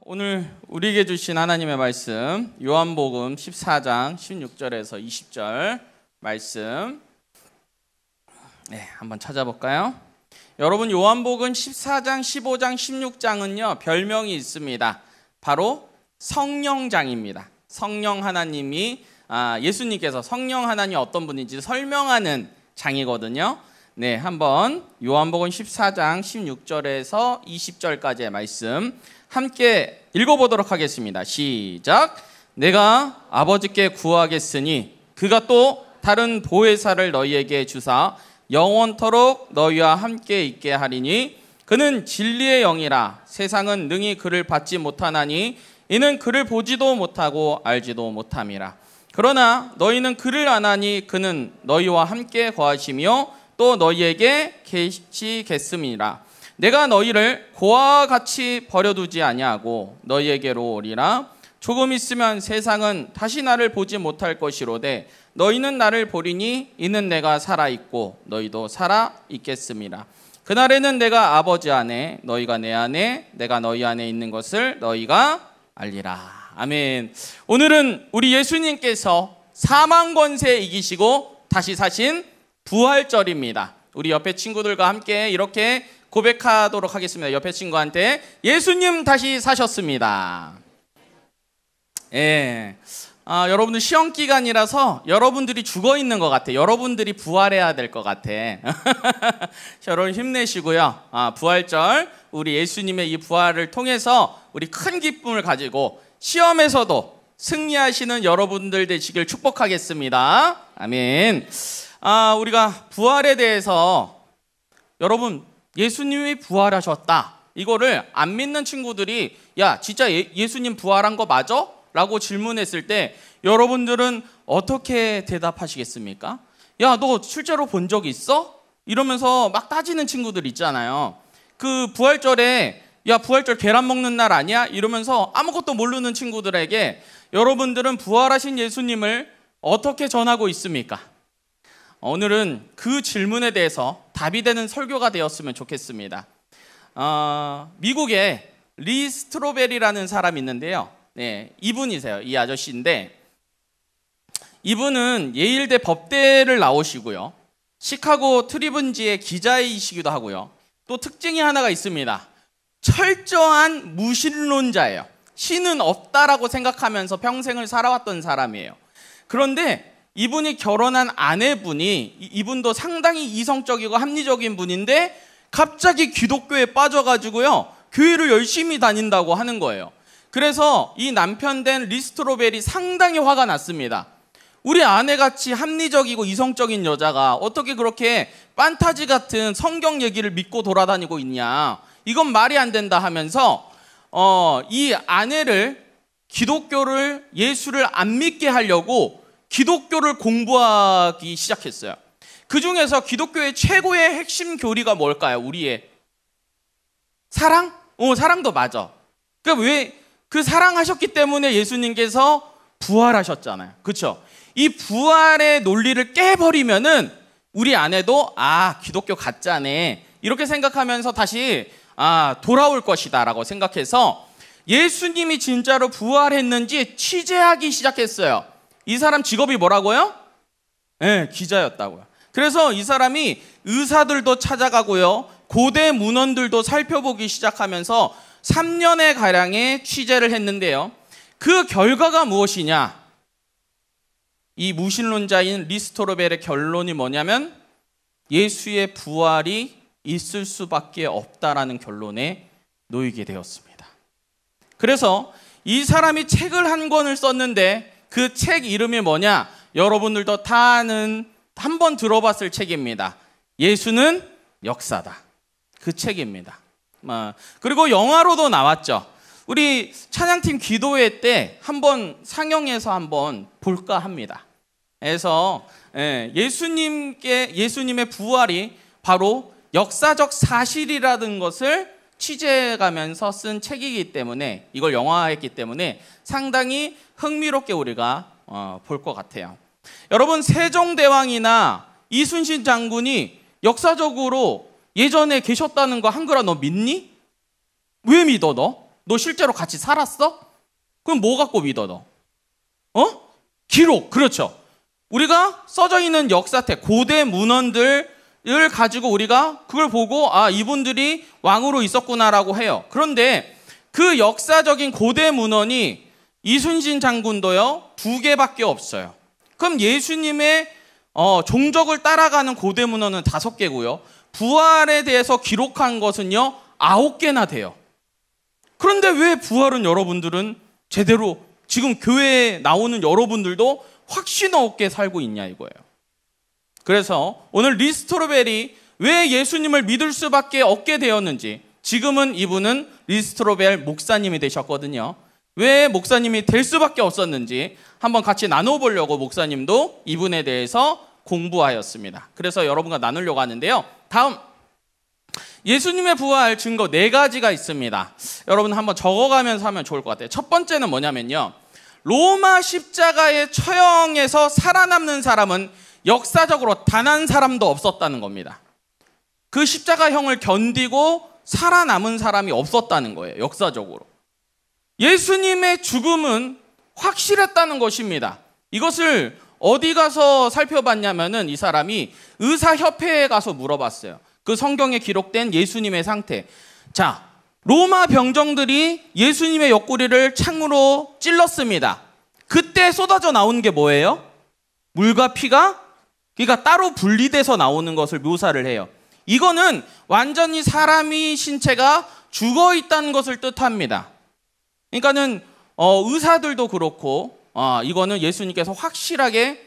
오늘 우리에게 주신 하나님의 말씀 요한복음 14장 16절에서 20절 말씀 한번 찾아볼까요? 여러분, 요한복음 14장, 15장, 16장은요 별명이 있습니다. 바로 성령장입니다. 성령 하나님이 예수님께서 성령 하나님이 어떤 분인지 설명하는 장이거든요. 한번 요한복음 14장 16절에서 20절까지의 말씀 함께 읽어보도록 하겠습니다. 시작. 내가 아버지께 구하겠으니 그가 또 다른 보혜사를 너희에게 주사 영원토록 너희와 함께 있게 하리니 그는 진리의 영이라. 세상은 능히 그를 받지 못하나니 이는 그를 보지도 못하고 알지도 못함이라. 그러나 너희는 그를 아나니 그는 너희와 함께 거하시며 또 너희에게 계시겠음이라. 내가 너희를 고아와 같이 버려두지 아니하고 너희에게로 오리라. 조금 있으면 세상은 다시 나를 보지 못할 것이로되 너희는 나를 보리니 이는 내가 살아있고 너희도 살아있겠음이라. 그날에는 내가 아버지 안에 너희가 내 안에 내가 너희 안에 있는 것을 너희가 알리라. 아멘. 오늘은 우리 예수님께서 사망 권세 이기시고 다시 사신 부활절입니다. 우리 옆에 친구들과 함께 이렇게 고백하도록 하겠습니다. 옆에 친구한테 예수님 다시 사셨습니다. 여러분들 시험 기간이라서 여러분들이 죽어 있는 것 같아. 여러분들이 부활해야 될 것 같아. 여러분 힘내시고요. 부활절 우리 예수님의 이 부활을 통해서 우리 큰 기쁨을 가지고 시험에서도 승리하시는 여러분들 되시길 축복하겠습니다. 아멘. 우리가 부활에 대해서 여러분 예수님이 부활하셨다 이거를 안 믿는 친구들이 야 진짜 예수님 부활한 거 맞아? 라고 질문했을 때 여러분들은 어떻게 대답하시겠습니까? 야 너 실제로 본 적 있어? 이러면서 막 따지는 친구들 있잖아요. 그 부활절에 야 부활절 계란 먹는 날 아니야? 이러면서 아무것도 모르는 친구들에게 여러분들은 부활하신 예수님을 어떻게 전하고 있습니까? 오늘은 그 질문에 대해서 답이 되는 설교가 되었으면 좋겠습니다. 미국에 리 스트로베리라는 사람이 있는데요. 이분이세요. 이 아저씨인데 이분은 예일대 법대를 나오시고요. 시카고 트리뷴지의 기자이시기도 하고요. 또 특징이 하나가 있습니다. 철저한 무신론자예요. 신은 없다라고 생각하면서 평생을 살아왔던 사람이에요. 그런데 이분이 결혼한 아내분이 이분도 상당히 이성적이고 합리적인 분인데 갑자기 기독교에 빠져가지고요. 교회를 열심히 다닌다고 하는 거예요. 그래서 이 남편 된 리스트로벨이 상당히 화가 났습니다. 우리 아내같이 합리적이고 이성적인 여자가 어떻게 그렇게 판타지 같은 성경 얘기를 믿고 돌아다니고 있냐. 이건 말이 안 된다 하면서 이 아내를 기독교를 예수를 안 믿게 하려고 기독교를 공부하기 시작했어요. 그 중에서 기독교의 최고의 핵심 교리가 뭘까요? 우리의 사랑? 사랑도 맞아. 그러니까 왜 그 사랑하셨기 때문에 예수님께서 부활하셨잖아요. 그렇죠? 이 부활의 논리를 깨버리면은 우리 아내도 기독교 가짜네 이렇게 생각하면서 다시 돌아올 것이다라고 생각해서 예수님이 진짜로 부활했는지 취재하기 시작했어요. 이 사람 직업이 뭐라고요? 기자였다고요. 그래서 이 사람이 의사들도 찾아가고요. 고대 문헌들도 살펴보기 시작하면서 3년의 가량의 취재를 했는데요. 그 결과가 무엇이냐? 이 무신론자인 리스토로벨의 결론이 뭐냐면 예수의 부활이 있을 수밖에 없다라는 결론에 놓이게 되었습니다. 그래서 이 사람이 책을 한 권을 썼는데 그 책 이름이 뭐냐? 여러분들도 다 아는 한번 들어봤을 책입니다. 예수는 역사다. 그 책입니다. 그리고 영화로도 나왔죠. 우리 찬양팀 기도회 때 한번 상영해서 한번 볼까 합니다. 그래서 예수님의 부활이 바로 역사적 사실이라는 것을 취재해가면서 쓴 책이기 때문에 이걸 영화화했기 때문에 상당히 흥미롭게 우리가 볼 것 같아요. 여러분 세종대왕이나 이순신 장군이 역사적으로 예전에 계셨다는 거 한글아 너 믿니? 왜 믿어 너? 너 실제로 같이 살았어? 그럼 뭐 갖고 믿어 너? 기록. 그렇죠. 우리가 써져 있는 역사책, 고대 문헌들을 가지고 우리가 그걸 보고 이분들이 왕으로 있었구나라고 해요. 그런데 그 역사적인 고대 문헌이 이순신 장군도요 2개밖에 없어요. 그럼 예수님의 종적을 따라가는 고대 문헌은 5개고요. 부활에 대해서 기록한 것은요 9개나 돼요. 그런데 왜 부활은 여러분들은 제대로 지금 교회에 나오는 여러분들도 확신 없게 살고 있냐 이거예요. 그래서 오늘 리스토로벨이 왜 예수님을 믿을 수밖에 없게 되었는지, 지금은 이분은 리스토로벨 목사님이 되셨거든요. 왜 목사님이 될 수밖에 없었는지 한번 같이 나눠보려고 목사님도 이분에 대해서 공부하였습니다. 그래서 여러분과 나누려고 하는데요. 다음, 예수님의 부활 증거 4가지가 있습니다. 여러분 한번 적어가면서 하면 좋을 것 같아요. 첫 번째는 뭐냐면요, 로마 십자가의 처형에서 살아남는 사람은 역사적으로 단 한 사람도 없었다는 겁니다. 그 십자가형을 견디고 살아남은 사람이 없었다는 거예요. 역사적으로. 예수님의 죽음은 확실했다는 것입니다. 이것을 어디 가서 살펴봤냐면은 이 사람이 의사협회에 가서 물어봤어요. 그 성경에 기록된 예수님의 상태. 자, 로마 병정들이 예수님의 옆구리를 창으로 찔렀습니다. 그때 쏟아져 나온 게 뭐예요? 물과 피가, 그러니까 따로 분리돼서 나오는 것을 묘사를 해요. 이거는 완전히 사람이 신체가 죽어 있다는 것을 뜻합니다. 그러니까는 의사들도 그렇고 이거는 예수님께서 확실하게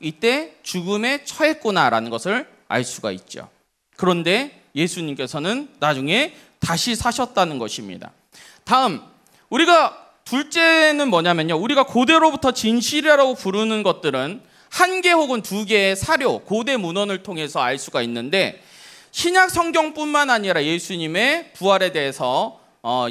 이때 죽음에 처했구나라는 것을 알 수가 있죠. 그런데 예수님께서는 나중에 다시 사셨다는 것입니다. 다음, 우리가 둘째는 뭐냐면요, 우리가 고대로부터 진실이라고 부르는 것들은 1개 혹은 2개의 사료, 고대 문헌을 통해서 알 수가 있는데, 신약 성경뿐만 아니라 예수님의 부활에 대해서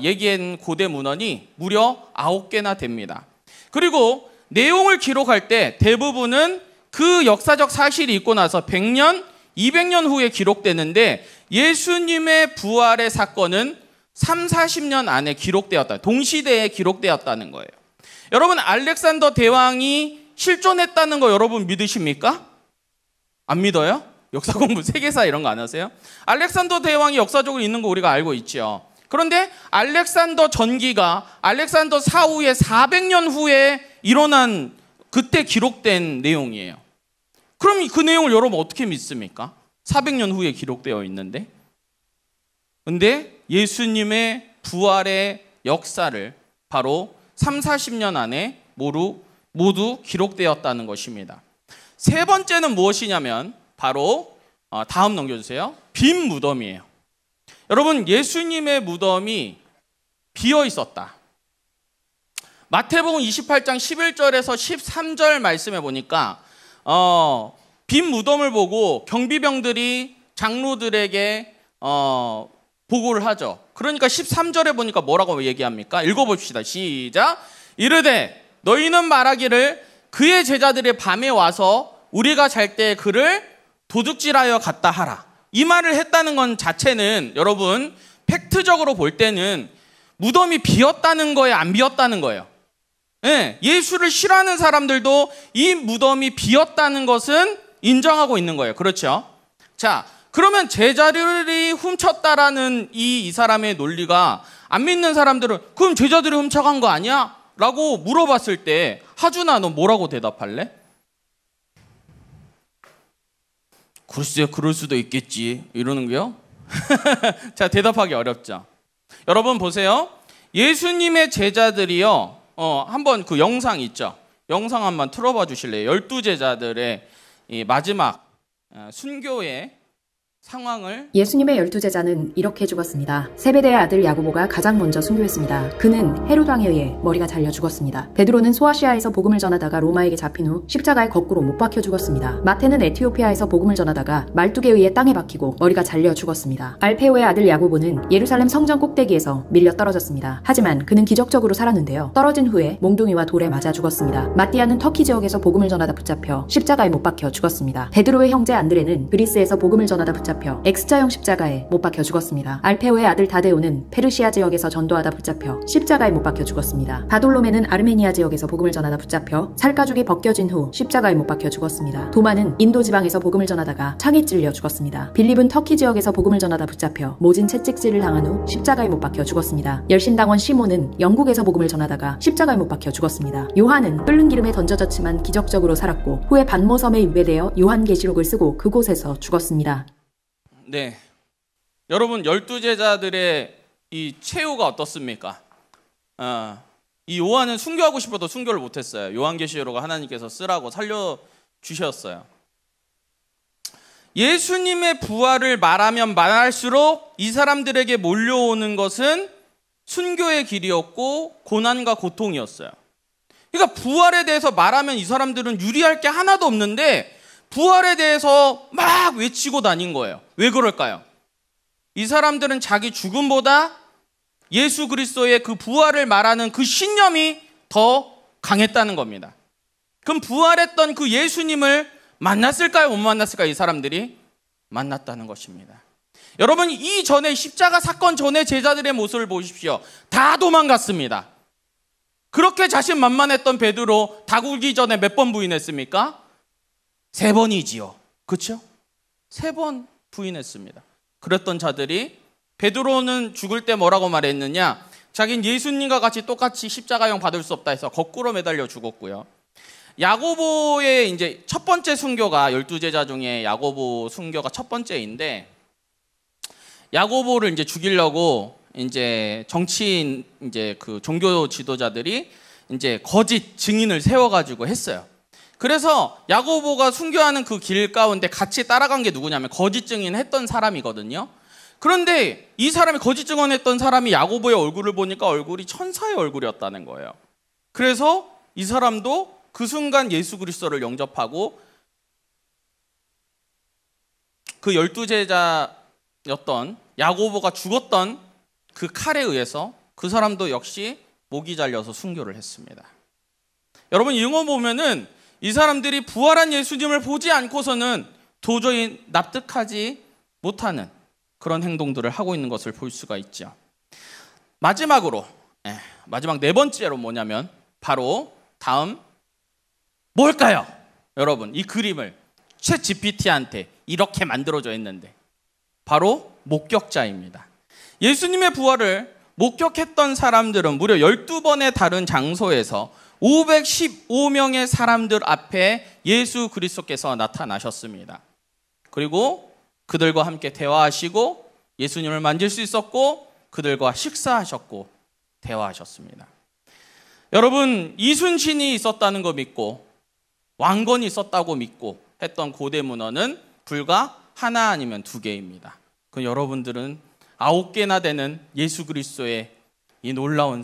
얘기한 고대 문헌이 무려 9개나 됩니다. 그리고 내용을 기록할 때 대부분은 그 역사적 사실이 있고 나서 100년, 200년 후에 기록되는데, 예수님의 부활의 사건은 30-40년 안에 기록되었다. 동시대에 기록되었다는 거예요. 여러분, 알렉산더 대왕이 실존했다는 거 여러분 믿으십니까? 안 믿어요? 역사 공부 세계사 이런 거 안 하세요? 알렉산더 대왕이 역사적으로 있는 거 우리가 알고 있죠. 그런데 알렉산더 전기가 알렉산더 사후에 400년 후에 일어난 그때 기록된 내용이에요. 그럼 그 내용을 여러분 어떻게 믿습니까? 400년 후에 기록되어 있는데. 근데 예수님의 부활의 역사를 바로 30-40년 안에 모두 기록되었다는 것입니다. 세 번째는 무엇이냐면 바로 다음 넘겨주세요. 빈 무덤이에요. 여러분, 예수님의 무덤이 비어 있었다. 마태복음 28장 11절에서 13절 말씀해 보니까 빈 무덤을 보고 경비병들이 장로들에게 보고를 하죠. 그러니까 13절에 보니까 뭐라고 얘기합니까? 읽어봅시다. 시작. 이르되 너희는 말하기를 그의 제자들이 밤에 와서 우리가 잘 때 그를 도둑질하여 갔다 하라. 이 말을 했다는 건 자체는 여러분 팩트적으로 볼 때는 무덤이 비었다는 거예요, 안 비었다는 거예요? 네, 예수를 싫어하는 사람들도 이 무덤이 비었다는 것은 인정하고 있는 거예요. 그렇죠? 자, 그러면 제자들이 훔쳤다라는 이 사람의 논리가 안 믿는 사람들은 그럼 제자들이 훔쳐간 거 아니야? 라고 물어봤을 때 하준아, 너 뭐라고 대답할래? 글쎄, 그럴 수도 있겠지 이러는 거요? 자, 대답하기 어렵죠. 여러분 보세요. 예수님의 제자들이요, 한번 그 영상 있죠? 영상 한번 틀어봐 주실래요? 12제자들의 이 마지막 순교의 상황을. 예수님의 12제자는 이렇게 죽었습니다. 세베대의 아들 야고보가 가장 먼저 순교했습니다. 그는 헤롯 왕에 의해 머리가 잘려 죽었습니다. 베드로는 소아시아에서 복음을 전하다가 로마에게 잡힌 후 십자가에 거꾸로 못 박혀 죽었습니다. 마태는 에티오피아에서 복음을 전하다가 말뚝에 의해 땅에 박히고 머리가 잘려 죽었습니다. 알페오의 아들 야고보는 예루살렘 성전 꼭대기에서 밀려 떨어졌습니다. 하지만 그는 기적적으로 살았는데요. 떨어진 후에 몽둥이와 돌에 맞아 죽었습니다. 마띠아는 터키 지역에서 복음을 전하다 붙잡혀 십자가에 못 박혀 죽었습니다. 베드로의 형제 안드레는 그리스에서 복음을 전하다 붙잡혀 붙잡혀 X자형 십자가에 못 박혀 죽었습니다. 알페오의 아들 다데오는 페르시아 지역에서 전도하다 붙잡혀 십자가에 못 박혀 죽었습니다. 바돌로메는 아르메니아 지역에서 복음을 전하다 붙잡혀 살가죽이 벗겨진 후 십자가에 못 박혀 죽었습니다. 도마는 인도 지방에서 복음을 전하다가 창에 찔려 죽었습니다. 빌립은 터키 지역에서 복음을 전하다 붙잡혀 모진 채찍질을 당한 후 십자가에 못 박혀 죽었습니다. 열심당원 시몬은 영국에서 복음을 전하다가 십자가에 못 박혀 죽었습니다. 요한은 끓는 기름에 던져졌지만 기적적으로 살았고 후에 반모섬에 유배되어 요한계시록을 쓰고 그곳에서 죽었습니다. 네, 여러분 12제자들의 이 최후가 어떻습니까? 이 요한은 순교하고 싶어도 순교를 못했어요. 요한계시록을 하나님께서 쓰라고 살려주셨어요. 예수님의 부활을 말하면 말할수록 이 사람들에게 몰려오는 것은 순교의 길이었고 고난과 고통이었어요. 그러니까 부활에 대해서 말하면 이 사람들은 유리할 게 하나도 없는데 부활에 대해서 막 외치고 다닌 거예요. 왜 그럴까요? 이 사람들은 자기 죽음보다 예수 그리스도의 그 부활을 말하는 그 신념이 더 강했다는 겁니다. 그럼 부활했던 그 예수님을 만났을까요? 못 만났을까요? 이 사람들이 만났다는 것입니다. 여러분, 이전에 십자가 사건 전에 제자들의 모습을 보십시오. 다 도망갔습니다. 그렇게 자신만만했던 베드로 다구기 전에 몇 번 부인했습니까? 3번이지요. 그렇죠? 3번 부인했습니다. 그랬던 자들이 베드로는 죽을 때 뭐라고 말했느냐? 자기는 예수님과 같이 똑같이 십자가형 받을 수 없다 해서 거꾸로 매달려 죽었고요. 야고보의 이제 첫 번째 순교가 12제자 중에 야고보 순교가 첫 번째인데 야고보를 이제 죽이려고 이제 정치인 이제 그 종교 지도자들이 이제 거짓 증인을 세워가지고 했어요. 그래서 야고보가 순교하는 그 길 가운데 같이 따라간 게 누구냐면 거짓 증인했던 사람이거든요. 그런데 이 사람이 거짓 증언했던 사람이 야고보의 얼굴을 보니까 얼굴이 천사의 얼굴이었다는 거예요. 그래서 이 사람도 그 순간 예수 그리스도를 영접하고 그 12제자였던 야고보가 죽었던 그 칼에 의해서 그 사람도 역시 목이 잘려서 순교를 했습니다. 여러분, 이런 거 보면은 이 사람들이 부활한 예수님을 보지 않고서는 도저히 납득하지 못하는 그런 행동들을 하고 있는 것을 볼 수가 있죠. 마지막으로 마지막 4번째로 뭐냐면 바로 다음 뭘까요? 여러분, 이 그림을 챗 GPT한테 이렇게 만들어져 있는데 바로 목격자입니다. 예수님의 부활을 목격했던 사람들은 무려 12번의 다른 장소에서 515명의 사람들 앞에 예수 그리스도께서 나타나셨습니다. 그리고 그들과 함께 대화하시고 예수님을 만질 수 있었고 그들과 식사하셨고 대화하셨습니다. 여러분, 이순신이 있었다는 거 믿고 왕건이 있었다고 믿고 했던 고대 문헌은 불과 하나 아니면 2개입니다. 그 여러분들은 9개나 되는 예수 그리스도의 이 놀라운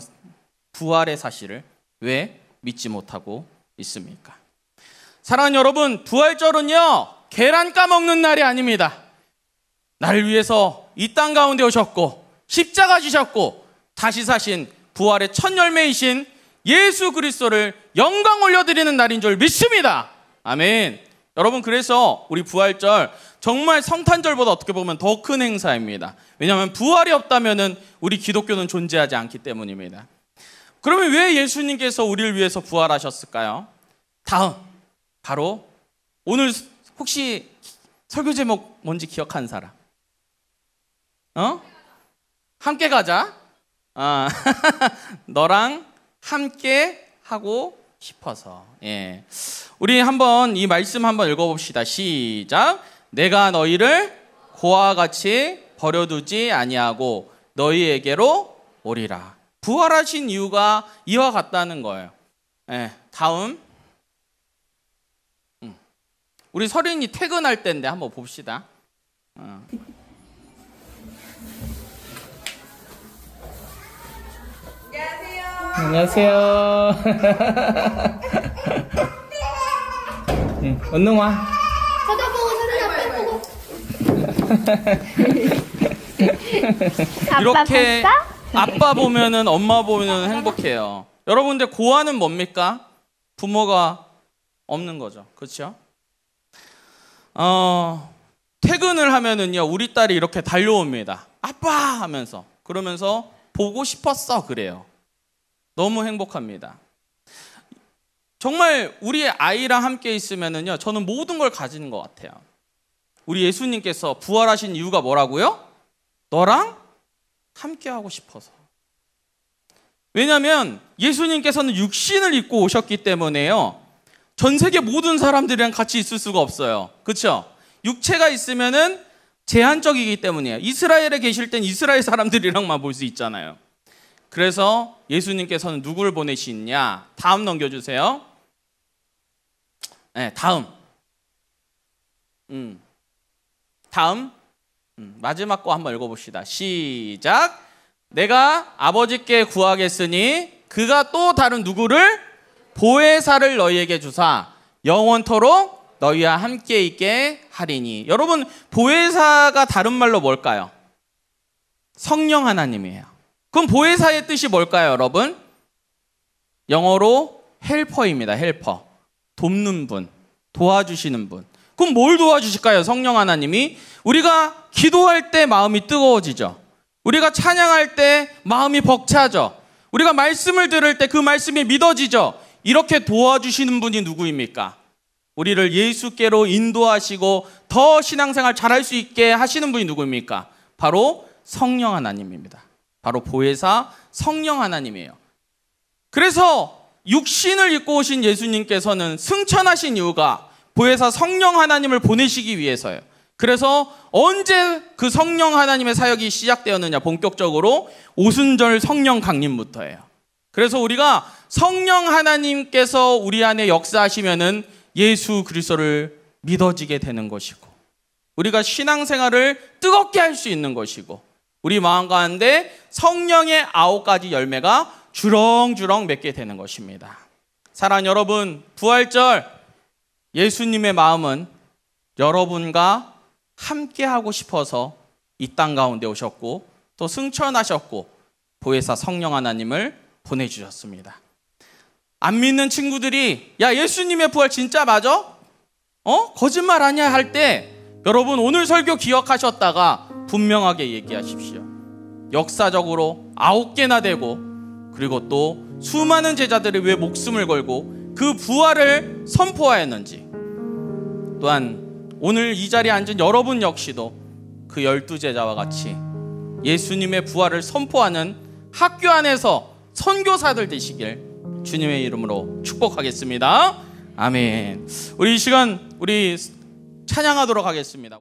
부활의 사실을 왜 믿지 못하고 있습니까? 사랑하는 여러분, 부활절은요 계란 까먹는 날이 아닙니다. 나를 위해서 이 땅 가운데 오셨고 십자가 지셨고 다시 사신 부활의 첫 열매이신 예수 그리스도를 영광 올려드리는 날인 줄 믿습니다. 아멘. 여러분, 그래서 우리 부활절 정말 성탄절보다 어떻게 보면 더 큰 행사입니다. 왜냐하면 부활이 없다면 우리 기독교는 존재하지 않기 때문입니다. 그러면 왜 예수님께서 우리를 위해서 부활하셨을까요? 다음, 바로 오늘 혹시 설교 제목 뭔지 기억하는 사람? 함께 가자. 너랑 함께 하고 싶어서. 예. 우리 한번 이 말씀 한번 읽어봅시다. 시작. 내가 너희를 고와 같이 버려두지 아니하고 너희에게로 오리라. 부활하신 이유가 이와 같다는 거예요. 예. 다음. 우리 서린이 퇴근할 때인데 한번 봅시다. 안녕하세요. 얼른 와. 쳐다보고 이렇게 아빠 보면은 엄마 보면은 행복해요. 여러분들 고아는 뭡니까? 부모가 없는 거죠. 그렇죠? 퇴근을 하면은요, 우리 딸이 이렇게 달려옵니다. 아빠 하면서. 그러면서 보고 싶었어 그래요. 너무 행복합니다. 정말 우리 아이랑 함께 있으면은요, 저는 모든 걸 가지는 것 같아요. 우리 예수님께서 부활하신 이유가 뭐라고요? 너랑 함께 하고 싶어서. 왜냐하면 예수님께서는 육신을 입고 오셨기 때문에요, 전 세계 모든 사람들이랑 같이 있을 수가 없어요. 그렇죠? 육체가 있으면은 제한적이기 때문이에요. 이스라엘에 계실 땐 이스라엘 사람들이랑만 볼 수 있잖아요. 그래서 예수님께서는 누구를 보내시냐? 다음 넘겨주세요. 네, 다음. 다음. 마지막 거 한번 읽어봅시다. 시작. 내가 아버지께 구하겠으니 그가 또 다른 누구를 보혜사를 너희에게 주사 영원토록 너희와 함께 있게 하리니. 여러분, 보혜사가 다른 말로 뭘까요? 성령 하나님이에요. 그럼 보혜사의 뜻이 뭘까요, 여러분? 영어로 헬퍼입니다. 헬퍼. 돕는 분, 도와주시는 분. 그럼 뭘 도와주실까요, 성령 하나님이? 우리가 기도할 때 마음이 뜨거워지죠. 우리가 찬양할 때 마음이 벅차죠. 우리가 말씀을 들을 때 그 말씀이 믿어지죠. 이렇게 도와주시는 분이 누구입니까? 우리를 예수께로 인도하시고 더 신앙생활 잘할 수 있게 하시는 분이 누구입니까? 바로 성령 하나님입니다. 바로 보혜사 성령 하나님이에요. 그래서 육신을 입고 오신 예수님께서는 승천하신 이유가 보혜사 성령 하나님을 보내시기 위해서예요. 그래서 언제 그 성령 하나님의 사역이 시작되었느냐, 본격적으로 오순절 성령 강림부터예요. 그래서 우리가 성령 하나님께서 우리 안에 역사하시면은 예수 그리스도를 믿어지게 되는 것이고, 우리가 신앙생활을 뜨겁게 할 수 있는 것이고, 우리 마음 가운데 성령의 9가지 열매가 주렁주렁 맺게 되는 것입니다. 사랑하는 여러분, 부활절 예수님의 마음은 여러분과 함께 하고 싶어서 이 땅 가운데 오셨고 또 승천하셨고 보혜사 성령 하나님을 보내주셨습니다. 안 믿는 친구들이 야, 예수님의 부활 진짜 맞아? 거짓말 아니야 할 때 여러분, 오늘 설교 기억하셨다가 분명하게 얘기하십시오. 역사적으로 9개나 되고, 그리고 또 수많은 제자들이 왜 목숨을 걸고 그 부활을 선포하였는지, 또한 오늘 이 자리에 앉은 여러분 역시도 그 12제자와 같이 예수님의 부활을 선포하는 학교 안에서 선교사들 되시길 주님의 이름으로 축복하겠습니다. 아멘. 우리 이 시간 우리 찬양하도록 하겠습니다.